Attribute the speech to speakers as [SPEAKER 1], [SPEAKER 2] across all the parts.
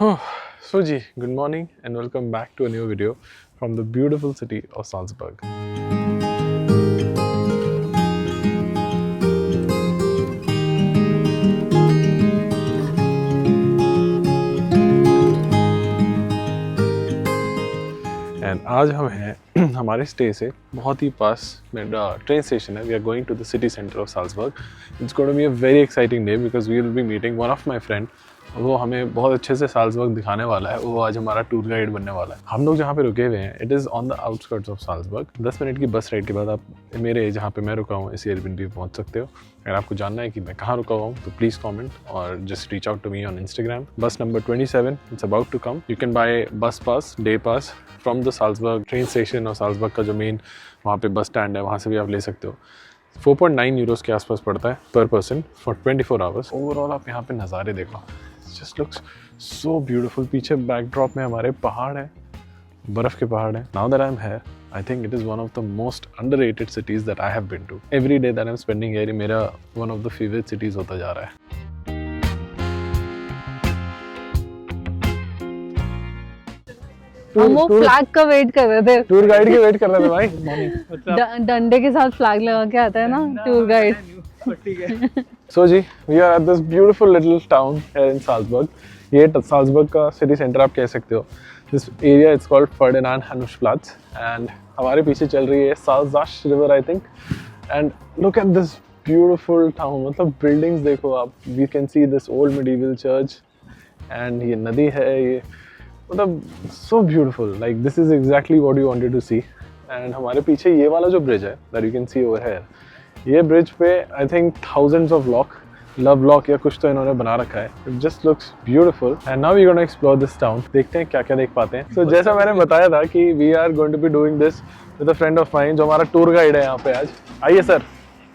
[SPEAKER 1] Oh, Suji, good morning and welcome back to a new video from the beautiful city of Salzburg. And आज हम हैं हमारे stay से बहुत ही पास में ट्रेन स्टेशन है. We are going to the city centre of Salzburg. It's going to be a very exciting day because we will be meeting one of my friend. वो हमें बहुत अच्छे से साल्जबर्ग दिखाने वाला है. वो आज हमारा टूर गाइड बनने वाला है. हम लोग जहाँ पे रुके हुए हैं it is on the outskirts of Salzburg. 10 minute की बस राइड के बाद आप मेरे जहाँ पे मैं रुका हूँ इस एयरबीएनबी पे पहुँच सकते हो. अगर आपको जानना है कि मैं कहाँ रुका हुआ हूँ तो प्लीज़ कमेंट और just reach out to me on Instagram. Bus number 27 it's about to come. You can buy bus pass, day pass from the Salzburg train station. और साल्जबर्ग का जो मेन वहाँ पे बस स्टैंड है वहाँ से भी आप ले सकते हो. 4.9 यूरोज़ के आसपास पड़ता है पर पर्सन फॉर 24 आवर्स. ओवरऑल आप यहाँ पे नज़ारे देखो. Just looks so beautiful. पीछे बैकड्रॉप में हमारे पहाड़ हैं, बर्फ़ के पहाड़ हैं. Now that I am here I think it is one of the most underrated cities that I have been to. Every day that I'm spending here मेरा one of the favorite cities होता जा रहा है.
[SPEAKER 2] हम वो flag का wait कर रहे थे.
[SPEAKER 1] टूर गाइड की वेट कर रहे थे भाई.
[SPEAKER 2] डंडे के साथ फ्लैग लगा के आता है ना tour guide.
[SPEAKER 1] So ji, we are at this beautiful little town here in Salzburg. ये साल्जबर्ग का सिटी सेंटर आप कह सकते हो. This area is called Ferdinand Hanuschplatz and हमारे पीछे चल रही है Salzach river I think. And look at this beautiful town. मतलब buildings देखो आप. We can see this old medieval church and ये नदी है. ये मतलब so beautiful. Like this is exactly what you wanted to see. And हमारे पीछे ये वाला जो ब्रिज है that you can see over here. ये ब्रिज पे I think thousands of love lock या कुछ तो इन्होंने बना रखा है. It just looks beautiful and now we're going to explore this town. देखते हैं क्या क्या देख पाते हैं. So जैसा मैंने बताया था कि we are going to be doing this with a friend of mine जो हमारा टूर गाइड है यहाँ पे आज. आइए सर,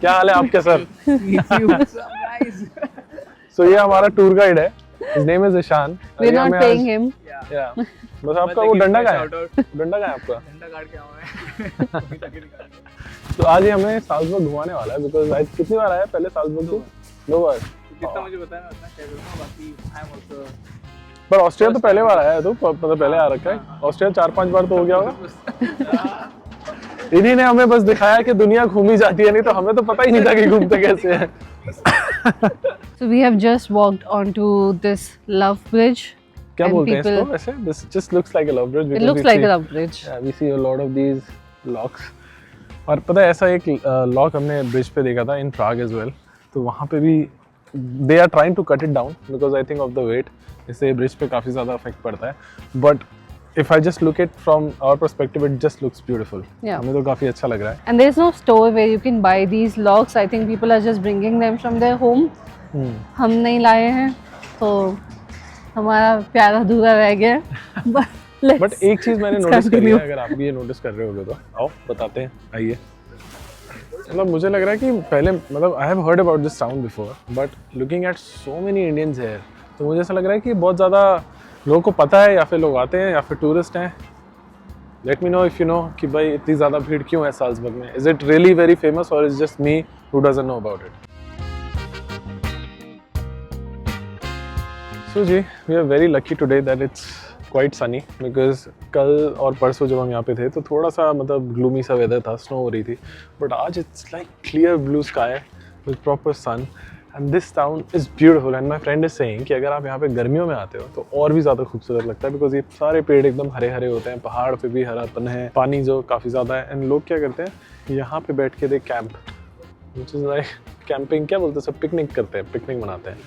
[SPEAKER 1] क्या हाल है आपके सर? So ये हमारा टूर गाइड है. His name is Ishan.
[SPEAKER 2] We're not paying him.
[SPEAKER 1] Yeah. बस आपका वो डंडा कहाँ है? डंडा कहाँ है आपका?
[SPEAKER 3] डंडा काट के आया है.
[SPEAKER 1] तो आज ही हमें साल्जबर्ग घुमाने वाला है बिकॉज आज कितनी बार आया पहले साल्जबर्ग को? 2 बार.
[SPEAKER 3] जितना मुझे बताया मैं उतना शेयर करूंगा. बाकी आई एम आल्सो.
[SPEAKER 1] पर ऑस्ट्रिया तो पहले बार आया है. तो मतलब पहले आ रखा है. ऑस्ट्रिया 4-5 बार तो हो गया होगा. इन्हीं ने हमें बस दिखाया कि दुनिया घूमी जाती है, नहीं तो हमें तो पता ही नहीं था कि घूमते कैसे हैं.
[SPEAKER 2] So we have just walked onto this love bridge.
[SPEAKER 1] क्या
[SPEAKER 2] and
[SPEAKER 1] बोलते हैं
[SPEAKER 2] people-
[SPEAKER 1] इसको वैसे? This just looks like a love bridge.
[SPEAKER 2] It looks like a love bridge.
[SPEAKER 1] Yeah, we see a lot of these locks. और पता है ऐसा एक लॉक हमने ब्रिज पे देखा था इन प्राग एज वेल. तो वहाँ पे भी they are trying to cut it down because I think of the weight. इससे ब्रिज पे काफ़ी ज़्यादा इफेक्ट पड़ता है. But if I just look it from our perspective it just looks beautiful.
[SPEAKER 2] Yeah.
[SPEAKER 1] हमें तो काफ़ी अच्छा लग रहा है.
[SPEAKER 2] And there's no store where you can buy these locks. I think people are just bringing them from their home. हम नहीं लाए हैं तो हमारा प्यार अधूरा रह गया.
[SPEAKER 1] बट एक चीज़ मैंने नोटिस करी है, अगर आप भी ये नोटिस कर रहे होगे तो आओ बताते हैं. आइए. मतलब मुझे लग रहा है कि पहले मतलब I have heard about this town before but looking at so many Indians here तो मुझे ऐसा लग रहा है कि बहुत ज़्यादा लोगों को पता है या फिर लोग आते हैं या फिर टूरिस्ट हैं. Let me know if you know कि भाई इतनी ज़्यादा भीड़ क्यों है साल्जबर्ग में. Is it really very famous और is just me who doesn't know about it. So जी, we are very lucky today that it's quite sunny because कल और परसों जब हम यहाँ पे थे तो थोड़ा सा मतलब ग्लूमी सा वेदर था, स्नो हो रही थी. बट आज it's like clear blue sky with proper sun and this town is beautiful. And my friend is saying कि अगर आप यहाँ पे गर्मियों में आते हो तो और भी ज़्यादा खूबसूरत लगता है बिकॉज ये सारे पेड़ एकदम हरे हरे होते हैं. पहाड़ पे भी हरापन है, पानी जो काफ़ी ज़्यादा है. एंड लोग क्या करते हैं यहाँ पे बैठ के they camp which is like camping क्या बोलते हैं, सब पिकनिक करते हैं, पिकनिक मनाते हैं.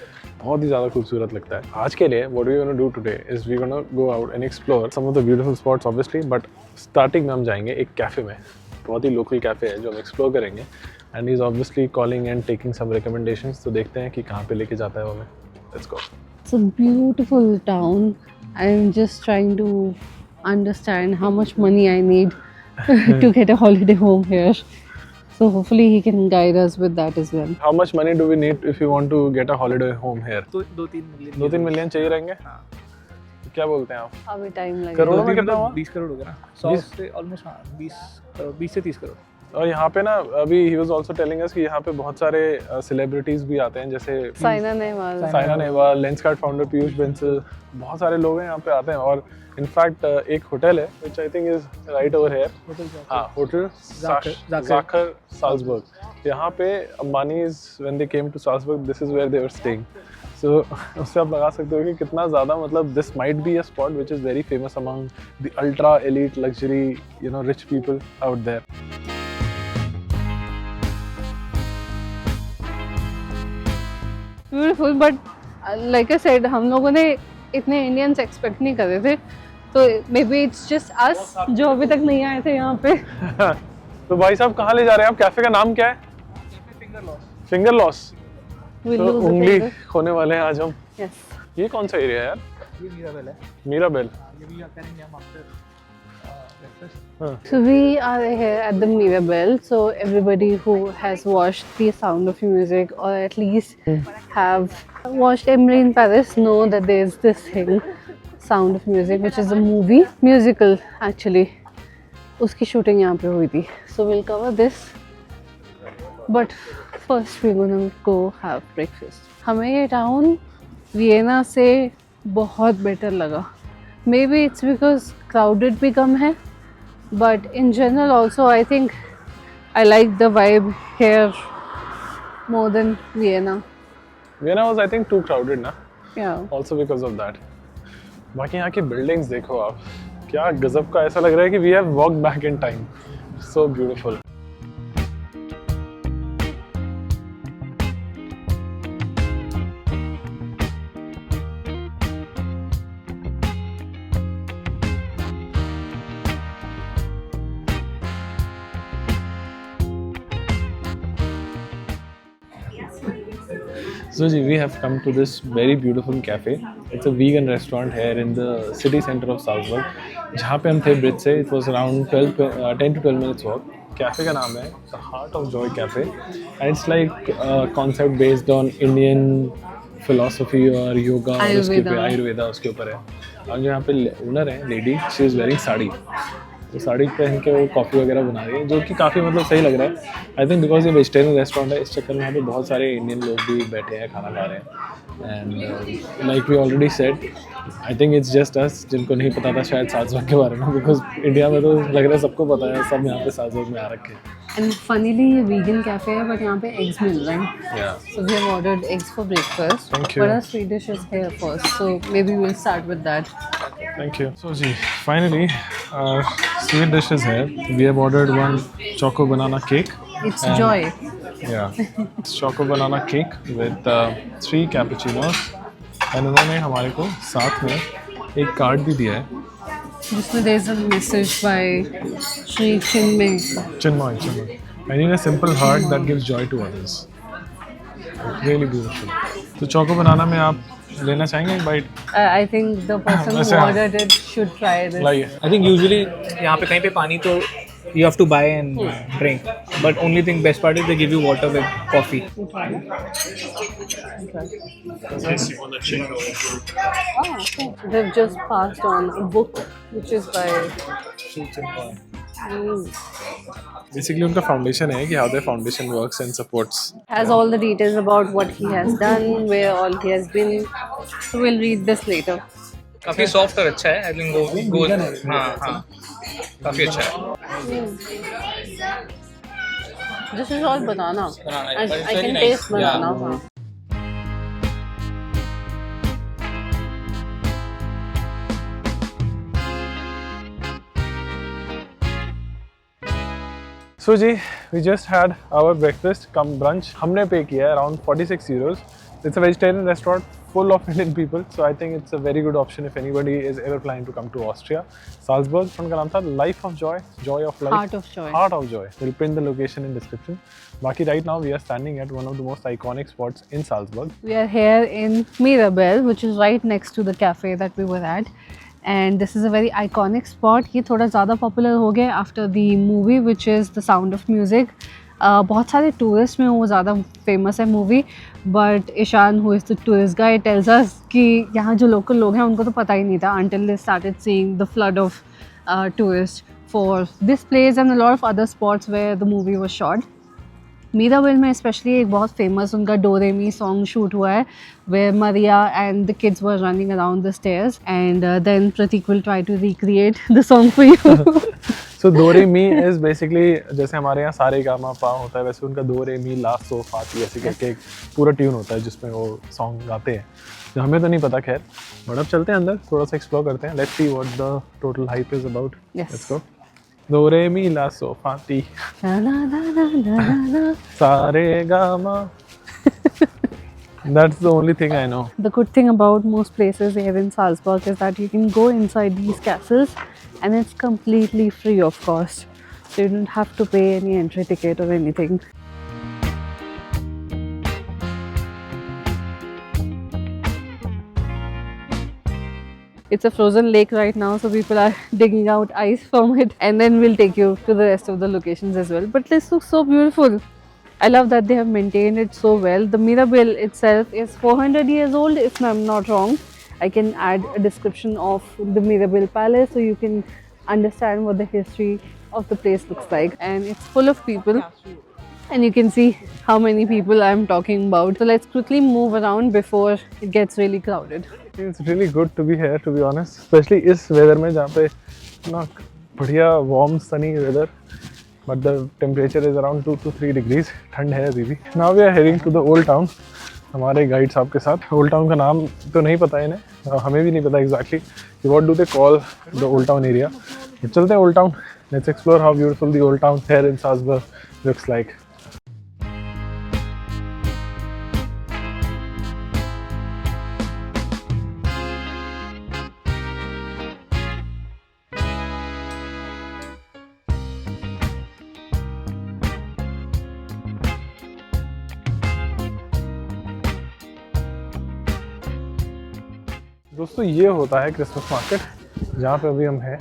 [SPEAKER 1] बहुत ही ज़्यादा खूबसूरत लगता है. आज के लिए what we gonna do today is we gonna go out and explore some of the beautiful spots obviously. But starting में हम जाएंगे एक कैफ़े में. बहुत ही लोकल कैफ़े है जो हम एक्सप्लोर करेंगे. And is obviously calling and taking some recommendations. तो देखते हैं कि कहाँ पे लेके जाता है वो हमें. Let's go.
[SPEAKER 2] It's a beautiful town. I'm just trying to understand how much money I need to get a holiday home here. So hopefully he can guide us with that as well.
[SPEAKER 1] How much money do we need if you want to get a holiday home here?
[SPEAKER 3] 2-3 million.
[SPEAKER 1] 2-3 million चाहिए रहेंगे.
[SPEAKER 3] हाँ.
[SPEAKER 1] क्या बोलते हैं आप?
[SPEAKER 2] अभी time लगेगा.
[SPEAKER 1] करोड़ों में कितना हुआ?
[SPEAKER 3] 20 करोड़ होगा ना. 100 से ऑलमोस्ट. हाँ 20 से 30 करोड़.
[SPEAKER 1] और यहाँ पे ना अभी he was also telling us कि यहाँ पे बहुत सारे सेलिब्रिटीज भी आते हैं, जैसे
[SPEAKER 2] साइना नेहवाल,
[SPEAKER 1] साइना नेहवाल, लेंसकार्ट फाउंडर पीयूष बंसल, बहुत सारे लोग हैं यहाँ पे आते हैं। और इनफैक्ट एक होटल है which I think is right over here, हाँ होटल ज़ाकर साल्जबर्ग। यहाँ पे Ambanis when they came to Salzburg this is where they were staying. So उससे आप लगा सकते हो कि कितना ज़्यादा मतलब this might be a spot which is very famous among the ultra elite luxury you know rich people out there.
[SPEAKER 2] Beautiful, but like I said हम लोगों ने इतने इंडियंस एक्सपेक्ट नहीं कर रहे थे, तो मे बी इट्स जस्ट अस जो अभी तक नहीं आए थे यहाँ पे।
[SPEAKER 1] तो भाई साहब कहाँ ले जा रहे हैं आप? कैफे का नाम क्या है? Finger loss.
[SPEAKER 2] We'll
[SPEAKER 1] तो
[SPEAKER 2] lose a
[SPEAKER 1] उंगली
[SPEAKER 2] finger.
[SPEAKER 1] खोने वाले हैं आज हम।
[SPEAKER 2] Yes.
[SPEAKER 1] ये कौन सा एरिया है यार?
[SPEAKER 3] ये मीराबेल है,
[SPEAKER 1] मीराबेल।
[SPEAKER 3] ये भी करेंगे हम after breakfast.
[SPEAKER 2] So we are here at the Mirabelle. So everybody who has watched The Sound of Music or at least have watched Emily in Paris know that there is this thing, Sound of Music, which is a movie musical actually. उसकी shooting यहाँ पे हुई थी. So we'll cover this. But first we're gonna go have breakfast. हमें ये town Vienna से बहुत better लगा. Maybe it's because crowded भी कम है. But in general also I think I like the vibe here more than Vienna.
[SPEAKER 1] Vienna was I think too crowded ना?
[SPEAKER 2] Yeah.
[SPEAKER 1] Also because of that. बाकी यहाँ की buildings देखो आप, क्या गजब का, ऐसा लग रहा है कि we have walked back in time. So beautiful. So, we have come to this very beautiful cafe. It's a vegan restaurant here in the city center of Salzburg. जहाँ पे हम थे ब्रिज से, it was around 10 to 12 minutes walk. Cafe का नाम है The Heart of Joy Cafe, and it's like a concept based on Indian philosophy और yoga और उसके ऊपर आयुर्वेदा उसके ऊपर है. और जो यहाँ पे ओनर है lady, she is wearing sari. तो साड़ी पहन के वो कॉफ़ी वगैरह बना रही है, जो कि काफ़ी मतलब सही लग रहा है. आई थिंक बिकॉज ये वेजिटेरियन रेस्टोरेंट है, इस चक्कर में यहाँ पे बहुत सारे इंडियन लोग भी बैठे हैं, खाना खा रहे हैं. And like we already said, I think it's just us जिनको नहीं पता था शायद साल्जबर्ग के बारे में, बिकॉज इंडिया में तो लग रहा है सबको पता है, सब यहाँ पे साल्जबर्ग में आ रखे हैं.
[SPEAKER 2] And funnily ये vegan cafe है, but यहाँ पे eggs मिल रहे हैं.
[SPEAKER 1] Yeah.
[SPEAKER 2] So we have ordered eggs for breakfast.
[SPEAKER 1] Thank you.
[SPEAKER 2] But our Swedish is here first, so maybe we'll start with that.
[SPEAKER 1] Thank you. So ji, finally our sweet dish is here. We have ordered one choco banana cake.
[SPEAKER 2] It's
[SPEAKER 1] And-
[SPEAKER 2] joy.
[SPEAKER 1] Yeah, it's choco banana cake with 3 cappuccinos. And उन्होंने हमारे को साथ में एक card भी दिया है.
[SPEAKER 2] जिसमें there is a message by Shri Chinmay.
[SPEAKER 1] Chinmay. I need a simple heart that gives joy to others. Really beautiful. तो choco banana में आप लेना चाहेंगे एक bite?
[SPEAKER 2] I think the person who
[SPEAKER 1] वैसे हाँ.
[SPEAKER 2] ordered it should try this.
[SPEAKER 1] लाइए.
[SPEAKER 3] I think usually यहाँ पे कहीं पे पानी तो you have to buy and drink, but only thing best part is they give you water with coffee.
[SPEAKER 2] Oh, okay. They've just passed on a book which is by
[SPEAKER 1] Basically उनका foundation है कि how their foundation works and supports.
[SPEAKER 2] has all the details about what he has done, where all he has been. So we'll read this later.
[SPEAKER 3] काफी soft और अच्छा है. I think go हाँ काफी अच्छा है.
[SPEAKER 2] This is all banana.
[SPEAKER 3] Banana,
[SPEAKER 2] I
[SPEAKER 3] but it's
[SPEAKER 2] can
[SPEAKER 3] very nice.
[SPEAKER 2] taste banana.
[SPEAKER 3] Yeah.
[SPEAKER 2] हाँ.
[SPEAKER 1] So ji, we just had our breakfast cum brunch. हमने पे किया है around 46 euros. It's a vegetarian restaurant full of Indian people, so I think it's a very good option if anybody is ever planning to come to Austria. Salzburg, उनका नाम था Life of Joy, Joy of Life.
[SPEAKER 2] Heart of Joy.
[SPEAKER 1] Heart of Joy. We'll pin the location in description. बाकी right now we are standing at one of the most iconic spots in Salzburg.
[SPEAKER 2] We are here in Mirabelle, which is right next to the cafe that we were at. And this is a very iconic spot. ये थोड़ा ज़्यादा popular हो गया after the movie which is The Sound of Music. बहुत सारे tourist में वो ज़्यादा फेमस है movie, but Ishaan who is the tourist guide tells us कि यहाँ जो लोकल लोग हैं उनको तो पता ही नहीं था until they started seeing the flood of tourists for this place and a lot of other spots where the movie was shot. मीराबिल में स्पेशली एक बहुत फेमस उनका डोरेमी सॉन्ग शूट हुआ है where Maria and the kids were running around the stairs and then Pratik will try to recreate the song for you.
[SPEAKER 1] So Do Re Mi is basically जैसे हमारे यहाँ सारे gamma पा होता है वैसे उनका Do Re Mi La So Fa Ti ऐसे करके एक पूरा ट्यून होता है जिसमें वो सॉन्ग गाते हैं. जो हमें तो नहीं पता खैर, बट अब चलते हैं अंदर थोड़ा सा एक्सप्लोर करते हैं. Let's see what the total hype is about.
[SPEAKER 2] Yes.
[SPEAKER 1] Let's go. Do Re Mi La So Fa Ti
[SPEAKER 2] La la la la la la la.
[SPEAKER 1] Sa Re Ga Ma. That's the only thing I know.
[SPEAKER 2] The good thing about most places here in Salzburg is that you can go inside these castles and it's completely free of cost. So you don't have to pay any entry ticket or anything. It's a frozen lake right now, so people are digging out ice from it, and then we'll take you to the rest of the locations as well. But this looks so beautiful. I love that they have maintained it so well. The Mirabell itself is 400 years old, if I'm not wrong. I can add a description of the Mirabell Palace so you can understand what the history of the place looks like. And it's full of people. And you can see how many people I'm talking about. So let's quickly move around before it gets really crowded.
[SPEAKER 1] It's really good to be here, to be honest. Especially इस weather में जहाँ पे ना बढ़िया warm sunny weather, but the temperature is around 2 to 3 degrees. ठंड है अभी भी. Now we are heading to the old town. हमारे गाइड साहब के साथ. Old town का नाम तो नहीं पता इन्हें, हमें भी नहीं पता exactly what do they call the old town area. But चलते हैं old town. Let's explore how beautiful the old town here in Salzburg looks like. दोस्तों ये होता है क्रिसमस मार्केट जहाँ पे अभी हम हैं.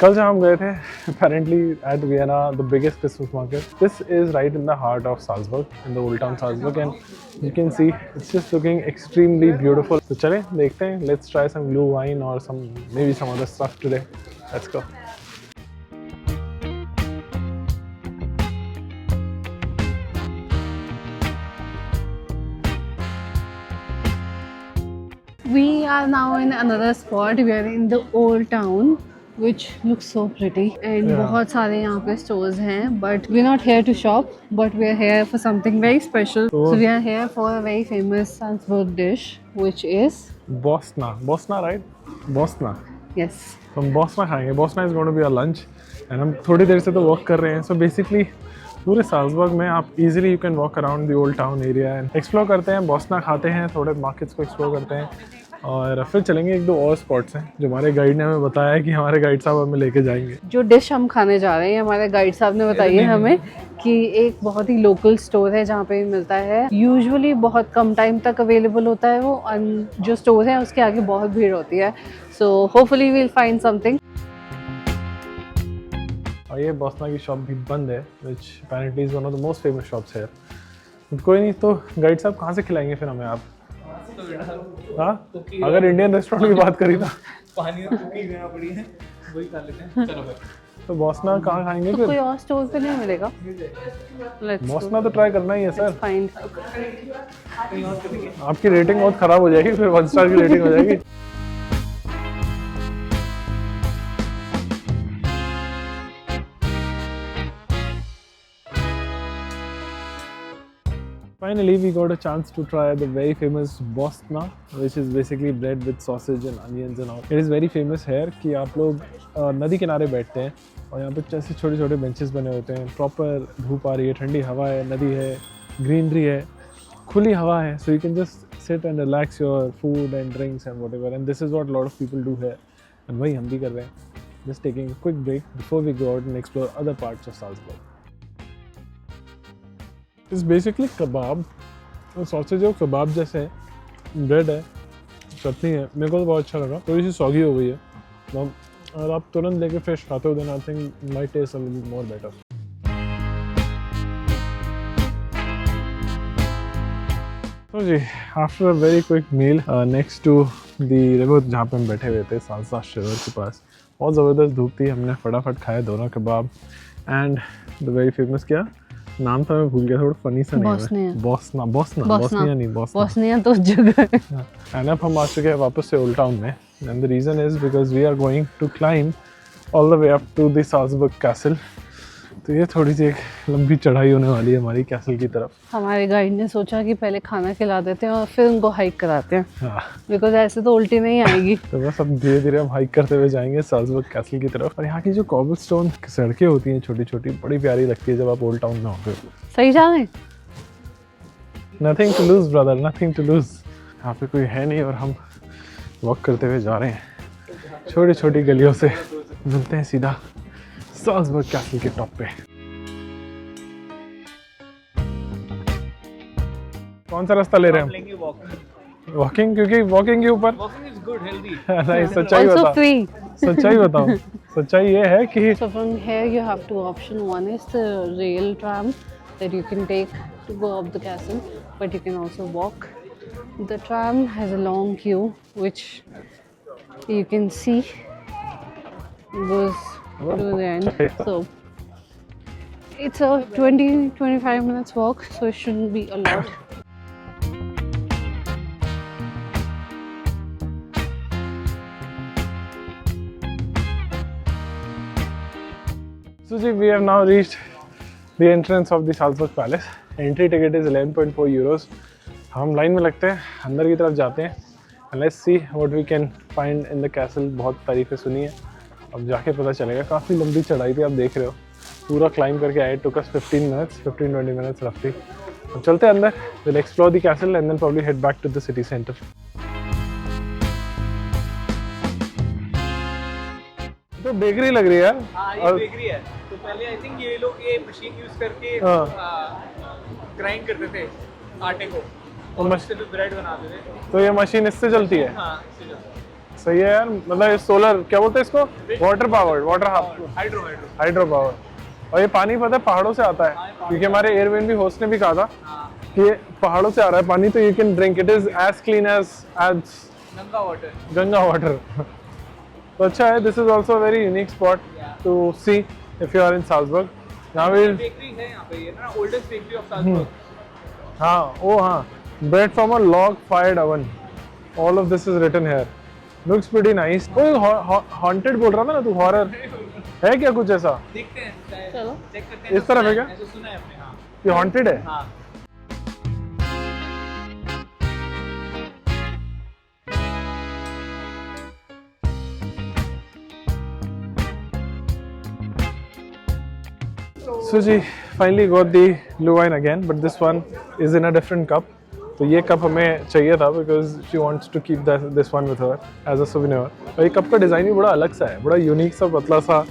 [SPEAKER 1] कल जहाँ हम गए थे apparently at Vienna the biggest Christmas market. This is right in the heart of Salzburg, in the old town Salzburg, and you can see it's just looking extremely beautiful. तो चलें देखते हैं. Let's try some blue wine or maybe some other stuff today. Let's go.
[SPEAKER 2] We are now in another spot. We are in the old town, which looks so pretty. And
[SPEAKER 1] Yeah.
[SPEAKER 2] बहुत सारे यहाँ पे stores हैं. But we're not here to shop, but we're here for something very special. So we are here for a very famous Salzburg dish, which is
[SPEAKER 1] Bosna, right? Bosna.
[SPEAKER 2] yes.
[SPEAKER 1] तो हम Bosna खाएंगे. Bosna is going to be our lunch and हम थोड़ी देर से तो walk कर रहे हैं. सो बेसिकली पूरे साल्जबर्ग में आप easily you can walk around the old town area and explore करते हैं. बॉस्ना खाते हैं, थोड़े मार्केट्स को एक्सप्लोर करते हैं और फिर चलेंगे. एक दो और स्पॉट्स हैं जो हमारे गाइड ने हमें बताया है कि हमारे गाइड साहब हमें लेके जाएंगे.
[SPEAKER 2] जो डिश हम खाने जा रहे हैं हमारे गाइड साहब ने बताई है हमें कि एक बहुत ही लोकल स्टोर है जहाँ पे मिलता है. यूजुअली बहुत कम टाइम तक अवेलेबल होता है वो, जो स्टोर है उसके आगे बहुत भीड़ होती है. So hopefully we will find something.
[SPEAKER 1] और ये बॉस्ना की शॉप भी बंद है, which apparently is one of the most famous shops है. कोई नहीं, तो गाइड साहब कहाँ से खिलाएंगे फिर हमें आप? हाँ, अगर इंडियन रेस्टोरेंट की बात करी ना,
[SPEAKER 3] पानी में कुकी गया पड़ी है, वही खा लेते हैं. चलो भाई.
[SPEAKER 1] तो बॉस्ना कहाँ खाएंगे
[SPEAKER 2] तो
[SPEAKER 1] फिर?
[SPEAKER 2] कोई और स्टोर पे नहीं मिलेगा.
[SPEAKER 1] बॉस्ना तो ट्राई करना ही है सर.
[SPEAKER 2] फाइंड.
[SPEAKER 1] आपकी रेटिंग बहुत खराब हो जाएगी, फिर 1 स्टार की रेटिंग हो जाएगी. Finally, we got a chance to try the very famous Bosna, which is basically bread with sausage and onions and all. It is very famous here कि आप लोग नदी किनारे बैठते हैं और यहाँ पे ऐसे छोटे छोटे बेंचेस बने होते हैं. प्रॉपर धूप आ रही है, ठंडी हवा है, नदी है, ग्रीनरी है, खुली हवा है. So you can just sit and relax your food and drinks and whatever. And this is what a lot of people do here. And वही हम भी कर रहे हैं. Just taking a quick break before we go out and explore other parts of Salzburg. इस basically कबाब और sausage और कबाब जैसे है. ब्रेड है, चटनी है. मेरे को तो बहुत अच्छा लगा. थोड़ी सी सॉगी हो गई है, तो अगर आप तुरंत लेके फ्रेश खाते हो then I think my taste a little more better. तो जी after a very quick meal next to the river जहाँ पे हम बैठे हुए थे सालसा रिवर के पास, बहुत ज़बरदस्त धूप थी, हमने फटाफट खाए दोनों कबाब एंड द वेरी फेमस क्या नाम था मैं भूल गया, थोड़ा फनी सा नेम है, बोस्निया नहीं
[SPEAKER 2] बोस्निया तो जगह है।
[SPEAKER 1] एंड अब हम आ चुके हैं वापस से ओल्ड टाउन में and the reason is because we are going to climb all the way up to the Salzburg castle. तो ये थोड़ी सी एक लंबी चढ़ाई होने वाली है हमारी कैसल की तरफ।
[SPEAKER 2] हमारे गाइड ने सोचा कि पहले खाना खिला देते हैं और फिर उनको हाइक कराते हैं,
[SPEAKER 1] हाँ
[SPEAKER 2] बिकॉज ऐसे तो उल्टी नहीं आएगी।
[SPEAKER 1] तो बस अब धीरे धीरे हम हाइक करते हुए जाएंगे साल्जबर्ग कैसल की तरफ। और यहाँ की जो कॉबलस्टोन सड़कें होती हैं छोटी छोटी, बड़ी प्यारी लगती है जब आप ओल्ड टाउन में होते हो।
[SPEAKER 2] सही जा रहे हैं?
[SPEAKER 1] Nothing to lose brother, nothing to lose. यहाँ पे कोई है नहीं और हम वॉक करते हुए जा रहे हैं छोटी छोटी गलियों से, मिलते हैं सीधा साल्जबर्ग कैसल के टॉप पे। कौन सा रास्ता ले रहे हैं हम? वॉकिंग, क्योंकि वॉकिंग के ऊपर नहीं, सच्चाई
[SPEAKER 2] Also
[SPEAKER 1] बताओ,
[SPEAKER 2] free.
[SPEAKER 1] सच्चाई बताओ। सच्चाई ये है कि
[SPEAKER 2] So from here you have two options. One is the rail tram that you can take to go up the castle, but you can also walk. The tram has a long queue, which you can see goes to the end. So it's a 20-25 minutes walk, so it shouldn't be a lot.
[SPEAKER 1] So ji, we have now reached the entrance of the Salzburg Palace. Entry ticket is 11.4 euros. हम line में लगते हैं, अंदर की तरफ जाते हैं and let's see what we can find in the castle. बहुत तारीफ़ें सुनी है, अब जाके पता चलेगा। काफ़ी लंबी चढ़ाई थी, आप देख रहे हो, पूरा क्लाइम करके आए। took us 15-20 minutes roughly. अब चलते हैं अंदर, we'll explore the castle and then probably head back to the city center. तो बेकरी लग रही है यार।
[SPEAKER 3] हाँ, ये बेकरी है। तो पहले आई थिंक ये लोग ये मशीन यूज करके ग्राइंड करते थे आटे को और उससे फिर ब्रेड बनाते थे।
[SPEAKER 1] तो ये मशीन इससे चलती है?
[SPEAKER 3] हाँ, इससे चलता है।
[SPEAKER 1] सही है यार, मतलब ये सोलर क्या बोलते हैं इसको, वाटर पावर्ड, हाइड्रो पावर। और ये पानी पता है पहाड़ों से आता है, क्योंकि हमारे एयरबीएनबी होस्ट ने भी कहा था कि ये पहाड़ों से आ रहा है पानी, तो you can drink it, is as clean as Ganga water. तो अच्छा है, this is also very unique spot to see if you are in Salzburg. यहाँ पे
[SPEAKER 3] बेकरी है, यहाँ पे ये ना ओल्डेस्ट बेकरी ऑफ साल्जबर्ग।
[SPEAKER 1] हाँ, ओ हाँ, bread from a log fired oven. All of this is written here. Looks pretty nice. कोई haunted बोल रहा था ना तू, horror है क्या कुछ ऐसा?
[SPEAKER 3] देखते हैं,
[SPEAKER 2] चलो
[SPEAKER 3] चेक करते हैं।
[SPEAKER 1] इस तरफ है क्या?
[SPEAKER 3] ऐसे सुना है हमने। हाँ,
[SPEAKER 1] ये haunted है?
[SPEAKER 3] हाँ।
[SPEAKER 1] So ji, finally got the blue wine again, but this one is in a different cup. तो ये कप हमें चाहिए था because she wants to keep this one with her as a souvenir. और ये कप का डिज़ाइन भी बड़ा अलग सा है, बड़ा यूनिक सा पतला सा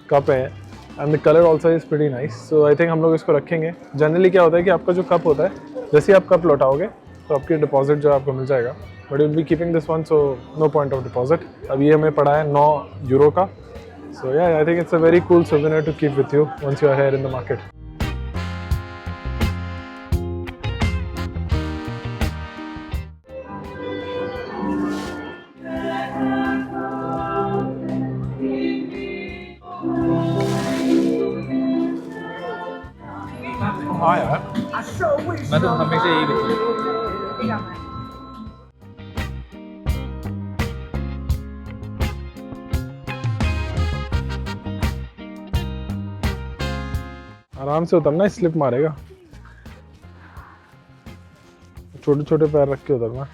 [SPEAKER 1] कप है and the color also is pretty nice. So I think हम लोग इसको रखेंगे। जनरली क्या होता है कि आपका जो कप होता है, जैसे ही आप कप लौटाओगे तो आपकी डिपॉजिट जो आपको मिल जाएगा, but will be keeping this one, so no point of deposit. अब ये हमें पड़ा है 9 यूरो का। So yeah, I think it's a very cool souvenir to keep with you once you are here in the market. हाँ यार,
[SPEAKER 3] मैं तो हमेशा यही देखूँ।
[SPEAKER 1] आराम से उतरना, स्लिप मारेगा, छोटे छोटे पैर रख के उतरना।